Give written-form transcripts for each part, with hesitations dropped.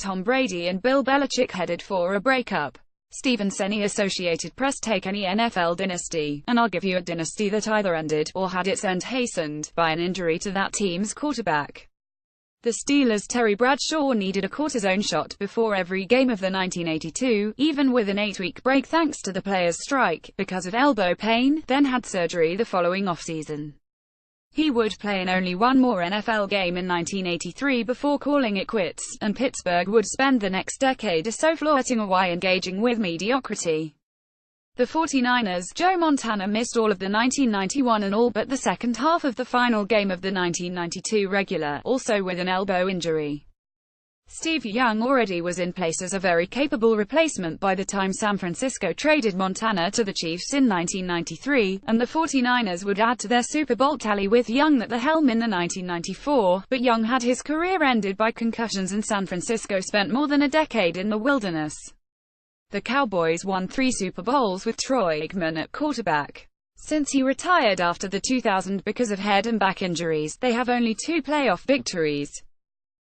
Tom Brady and Bill Belichick headed for a breakup. Stephen Seney, Associated Press. Take any NFL dynasty, and I'll give you a dynasty that either ended, or had its end hastened, by an injury to that team's quarterback. The Steelers' Terry Bradshaw needed a cortisone shot before every game of the 1982, even with an 8-week break thanks to the players' strike, because of elbow pain, then had surgery the following offseason. He would play in only one more NFL game in 1983 before calling it quits, and Pittsburgh would spend the next decade or so flirting away, engaging with mediocrity. The 49ers' Joe Montana missed all of the 1991 and all but the second half of the final game of the 1992 regular, also with an elbow injury. Steve Young already was in place as a very capable replacement by the time San Francisco traded Montana to the Chiefs in 1993, and the 49ers would add to their Super Bowl tally with Young at the helm in the 1994, but Young had his career ended by concussions and San Francisco spent more than a decade in the wilderness. The Cowboys won 3 Super Bowls with Troy Aikman at quarterback. Since he retired after the 2000 because of head and back injuries, they have only 2 playoff victories.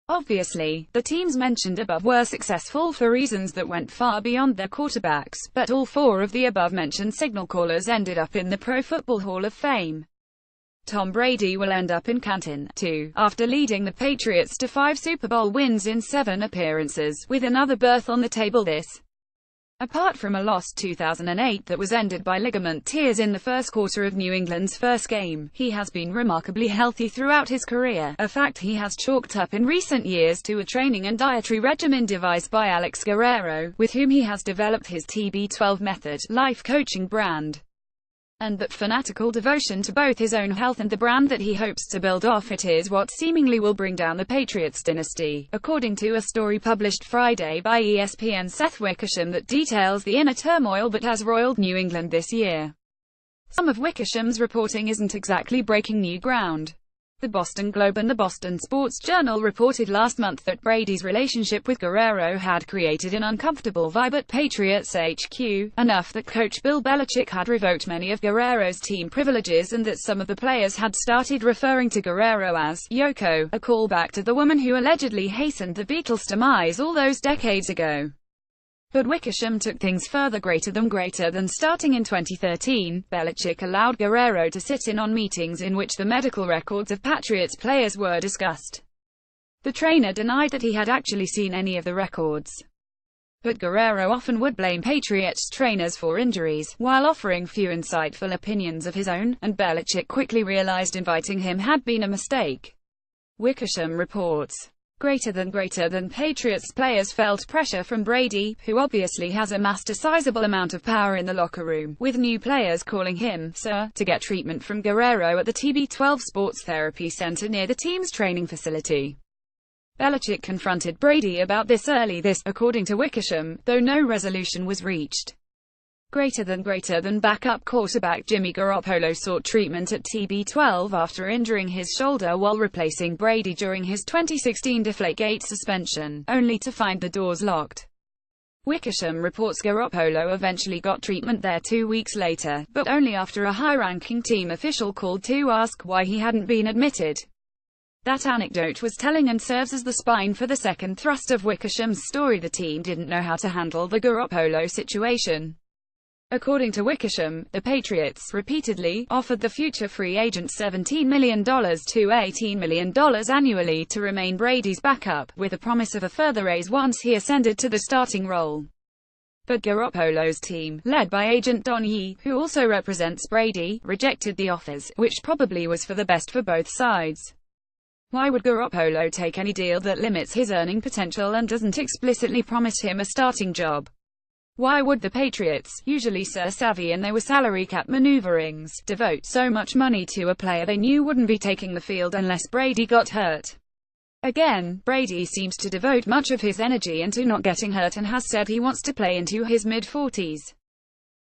Obviously, the teams mentioned above were successful for reasons that went far beyond their quarterbacks, but all 4 of the above-mentioned signal callers ended up in the Pro Football Hall of Fame. Tom Brady will end up in Canton, too, after leading the Patriots to 5 Super Bowl wins in 7 appearances, with another berth on the table this. Apart from a lost 2008 that was ended by ligament tears in the first quarter of New England's first game, he has been remarkably healthy throughout his career, a fact he has chalked up in recent years to a training and dietary regimen devised by Alex Guerrero, with whom he has developed his TB12 method, life coaching brand. And that fanatical devotion to both his own health and the brand that he hopes to build off it is what seemingly will bring down the Patriots dynasty, according to a story published Friday by ESPN's Seth Wickersham that details the inner turmoil that has roiled New England this year. Some of Wickersham's reporting isn't exactly breaking new ground. The Boston Globe and the Boston Sports Journal reported last month that Brady's relationship with Guerrero had created an uncomfortable vibe at Patriots HQ, enough that coach Bill Belichick had revoked many of Guerrero's team privileges and that some of the players had started referring to Guerrero as Yoko, a callback to the woman who allegedly hastened the Beatles' demise all those decades ago. But Wickersham took things further. Greater than starting in 2013, Belichick allowed Guerrero to sit in on meetings in which the medical records of Patriots players were discussed. The trainer denied that he had actually seen any of the records. But Guerrero often would blame Patriots trainers for injuries, while offering few insightful opinions of his own, and Belichick quickly realized inviting him had been a mistake. Wickersham reports. Greater than Patriots players felt pressure from Brady, who obviously has amassed a sizable amount of power in the locker room, with new players calling him "Sir" to get treatment from Guerrero at the TB12 Sports Therapy Center near the team's training facility. Belichick confronted Brady about this early this, according to Wickersham, though no resolution was reached. Greater than backup quarterback Jimmy Garoppolo sought treatment at TB12 after injuring his shoulder while replacing Brady during his 2016 Deflategate suspension, only to find the doors locked. Wickersham reports Garoppolo eventually got treatment there 2 weeks later, but only after a high-ranking team official called to ask why he hadn't been admitted. That anecdote was telling and serves as the spine for the second thrust of Wickersham's story. The team didn't know how to handle the Garoppolo situation. According to Wickersham, the Patriots repeatedly offered the future free agent $17 million to $18 million annually to remain Brady's backup, with a promise of a further raise once he ascended to the starting role. But Garoppolo's team, led by agent Don Yee, who also represents Brady, rejected the offers, which probably was for the best for both sides. Why would Garoppolo take any deal that limits his earning potential and doesn't explicitly promise him a starting job? Why would the Patriots, usually so savvy in their salary cap maneuverings, devote so much money to a player they knew wouldn't be taking the field unless Brady got hurt? Again, Brady seems to devote much of his energy into not getting hurt and has said he wants to play into his mid-40s.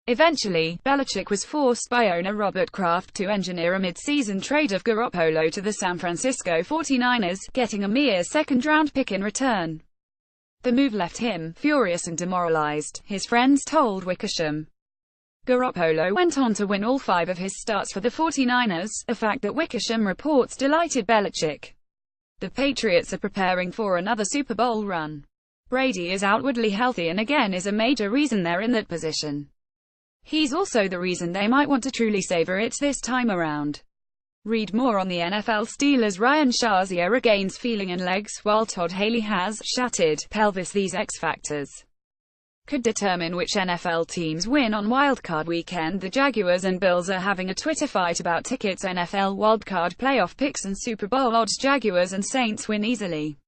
Eventually, Belichick was forced by owner Robert Kraft to engineer a mid-season trade of Garoppolo to the San Francisco 49ers, getting a mere second-round pick in return. The move left him furious and demoralized, his friends told Wickersham. Garoppolo went on to win all 5 of his starts for the 49ers, a fact that Wickersham reports delighted Belichick. The Patriots are preparing for another Super Bowl run. Brady is outwardly healthy and again is a major reason they're in that position. He's also the reason they might want to truly savor it this time around. Read more on the NFL Steelers. Ryan Shazier regains feeling in legs, while Todd Haley has shattered pelvis. These X factors could determine which NFL teams win on Wildcard Weekend. The Jaguars and Bills are having a Twitter fight about tickets, NFL Wildcard playoff picks and Super Bowl odds. Jaguars and Saints win easily.